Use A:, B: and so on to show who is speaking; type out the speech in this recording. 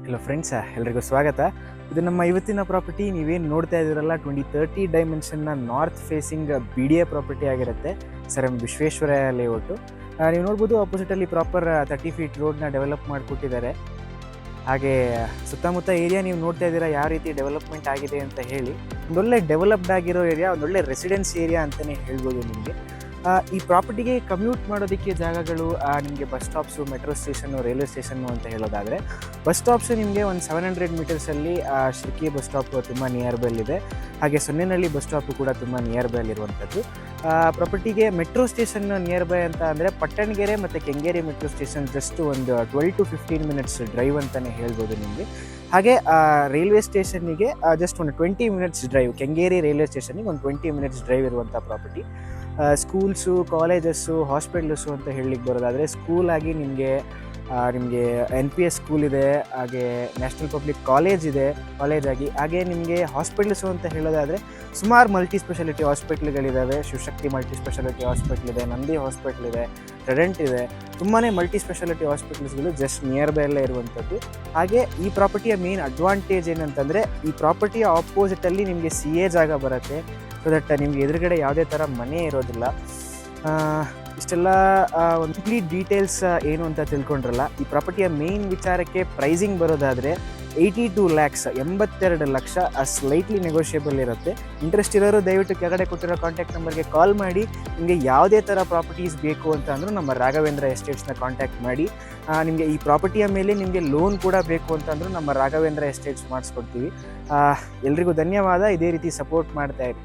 A: Hello friends, ಎಲ್ರಿಗೂ ಸ್ವಾಗತ. ಇದು ನಮ್ಮ ಇವತ್ತಿನ ಪ್ರಾಪರ್ಟಿ. ನೀವೇನು ನೋಡ್ತಾ ಇದ್ದೀರಲ್ಲ, 2030 ಡೈಮೆನ್ಷನ್ನ ನಾರ್ತ್ ಫೇಸಿಂಗ್ BDA ಪ್ರಾಪರ್ಟಿ ಆಗಿರುತ್ತೆ. Sir Vishweshwara layout. ನೀವು ನೋಡ್ಬೋದು, ಆಪೋಸಿಟಲ್ಲಿ ಪ್ರಾಪರ್ 30 ಫೀಟ್ ರೋಡ್ನ ಡೆವಲಪ್ ಮಾಡಿಕೊಟ್ಟಿದ್ದಾರೆ. ಹಾಗೆ ಸುತ್ತಮುತ್ತ ಏರಿಯಾ ನೀವು ನೋಡ್ತಾ ಇದ್ದೀರಾ ಯಾವ ರೀತಿ ಡೆವಲಪ್ಮೆಂಟ್ ಆಗಿದೆ ಅಂತ ಹೇಳಿ. ಒಂದೊಳ್ಳೆ ಡೆವಲಪ್ಡ್ ಆಗಿರೋ ಏರಿಯಾ, ಒಂದೊಳ್ಳೆ ರೆಸಿಡೆನ್ಸ್ ಏರಿಯಾ ಅಂತಲೇ ಹೇಳ್ಬೋದು ನಿಮಗೆ. ಈ ಪ್ರಾಪರ್ಟಿಗೆ ಕಮ್ಯೂಟ್ ಮಾಡೋದಕ್ಕೆ ಜಾಗಗಳು, ನಿಮಗೆ bus stops, metro station, railway station ಅಂತ ಹೇಳೋದಾದರೆ, ಬಸ್ ಸ್ಟಾಪ್ಸು ನಿಮಗೆ ಒಂದು 700 ಮೀಟರ್ಸಲ್ಲಿ ಶಿರ್ಕಿ ಬಸ್ ಸ್ಟಾಪ್ ತುಂಬ ನಿಯರ್ ಬೈಲಿದೆ. ಹಾಗೆ ಸೊನ್ನೆನಹಳ್ಳಿ ಬಸ್ ಸ್ಟಾಪು ಕೂಡ ತುಂಬ ನಿಯರ್ ಬೈಲಿರುವಂಥದ್ದು. ಪ್ರಾಪರ್ಟಿಗೆ ಮೆಟ್ರೋ ಸ್ಟೇಷನ್ ನಿಯರ್ ಬೈ ಅಂತ ಅಂದರೆ ಪಟ್ಟಣಗೆರೆ ಮತ್ತು ಕೆಂಗೇರಿ ಮೆಟ್ರೋ ಸ್ಟೇಷನ್ ಜಸ್ಟ್ ಒಂದು 12 to 15 ಮಿನಿಟ್ಸ್ ಡ್ರೈವ್ ಅಂತಲೇ ಹೇಳ್ಬೋದು ನಿಮಗೆ. ಹಾಗೆ ರೈಲ್ವೆ ಸ್ಟೇಷನ್ನಿಗೆ ಜಸ್ಟ್ ಒಂದು 20 ಮಿನಿಟ್ಸ್ ಡ್ರೈವ್, ಕೆಂಗೇರಿ ರೈಲ್ವೆ ಸ್ಟೇಷನ್ನಿಗೆ ಒಂದು 20 ಮಿನಿಟ್ಸ್ ಡ್ರೈವ್ ಇರುವಂಥ ಪ್ರಾಪರ್ಟಿ. ಸ್ಕೂಲ್ಸು, ಕಾಲೇಜಸ್ಸು, ಹಾಸ್ಪಿಟ್ಲಸ್ಸು ಅಂತ ಹೇಳಲಿಕ್ಕೆ ಬರೋದಾದರೆ, ಸ್ಕೂಲಾಗಿ ನಿಮಗೆ NPS ಸ್ಕೂಲ್ ಇದೆ, ಹಾಗೆ ನ್ಯಾಷನಲ್ ಪಬ್ಲಿಕ್ ಕಾಲೇಜ್ ಇದೆ ಕಾಲೇಜಾಗಿ. ಹಾಗೆ ನಿಮಗೆ ಹಾಸ್ಪಿಟ್ಲ್ಸು ಅಂತ ಹೇಳೋದಾದರೆ ಸುಮಾರು ಮಲ್ಟಿ ಸ್ಪೆಷಾಲಿಟಿ ಹಾಸ್ಪಿಟ್ಲ್ಗಳಿದ್ದಾವೆ. ಶಿವಶಕ್ತಿ ಮಲ್ಟಿ ಸ್ಪೆಷಾಲಿಟಿ ಹಾಸ್ಪಿಟ್ಲ್ ಇದೆ, ನಂದಿ ಹಾಸ್ಪಿಟ್ಲ್ ಇದೆ, ಟ್ರೆಡೆಂಟ್ ಇದೆ. ತುಂಬಾ ಮಲ್ಟಿ ಸ್ಪೆಷಾಲಿಟಿ ಹಾಸ್ಪಿಟಲ್ಸ್ಗಳು ಜಸ್ಟ್ ನಿಯರ್ ಬೈ ಅಲ್ಲೇ ಇರುವಂಥದ್ದು. ಹಾಗೆ ಈ ಪ್ರಾಪರ್ಟಿಯ ಮೇನ್ ಅಡ್ವಾಂಟೇಜ್ ಏನಂತಂದರೆ, ಈ ಪ್ರಾಪರ್ಟಿಯ ಆಪೋಸಿಟಲ್ಲಿ ನಿಮಗೆ CA ಜಾಗ ಬರುತ್ತೆ. ಸೊ ದಟ್ ನಿಮಗೆ ಎದುರುಗಡೆ ಯಾವುದೇ ಥರ ಮನೆ ಇರೋದಿಲ್ಲ. ಇಷ್ಟೆಲ್ಲ ಒಂದು ಕಂಪ್ಲೀಟ್ ಡೀಟೇಲ್ಸ್ ಏನು ಅಂತ ತಿಳ್ಕೊಂಡ್ರಲ್ಲ. ಈ ಪ್ರಾಪರ್ಟಿಯ ಮೇನ್ ವಿಚಾರಕ್ಕೆ ಪ್ರೈಸಿಂಗ್ ಬರೋದಾದರೆ 82 lakhs, 82 ಲಕ್ಷ. ಸ್ಲೈಟ್ಲಿ ನೆಗೋಷಿಯಬಲ್ ಇರುತ್ತೆ. ಇಂಟ್ರೆಸ್ಟ್ ಇರೋರು ದಯವಿಟ್ಟು ಕೆಳಗಡೆ ಕೊಟ್ಟಿರೋ ಕಾಂಟ್ಯಾಕ್ಟ್ ನಂಬರ್ಗೆ ಕಾಲ್ ಮಾಡಿ. ನಿಮಗೆ ಯಾವುದೇ ಥರ ಪ್ರಾಪರ್ಟೀಸ್ ಬೇಕು ಅಂತ ಅಂದರೂ ನಮ್ಮ ರಾಘವೇಂದ್ರ ಎಸ್ಟೇಟ್ಸ್ನ ಕಾಂಟ್ಯಾಕ್ಟ್ ಮಾಡಿ. ನಿಮಗೆ ಈ ಪ್ರಾಪರ್ಟಿಯ ಮೇಲೆ ನಿಮಗೆ ಲೋನ್ ಕೂಡ ಬೇಕು ಅಂತಂದರೂ ನಮ್ಮ ರಾಘವೇಂದ್ರ ಎಸ್ಟೇಟ್ಸ್ ಮಾಡಿಸ್ಕೊಡ್ತೀವಿ. ಎಲ್ರಿಗೂ ಧನ್ಯವಾದ. ಇದೇ ರೀತಿ ಸಪೋರ್ಟ್ ಮಾಡ್ತಾಯಿರಿ.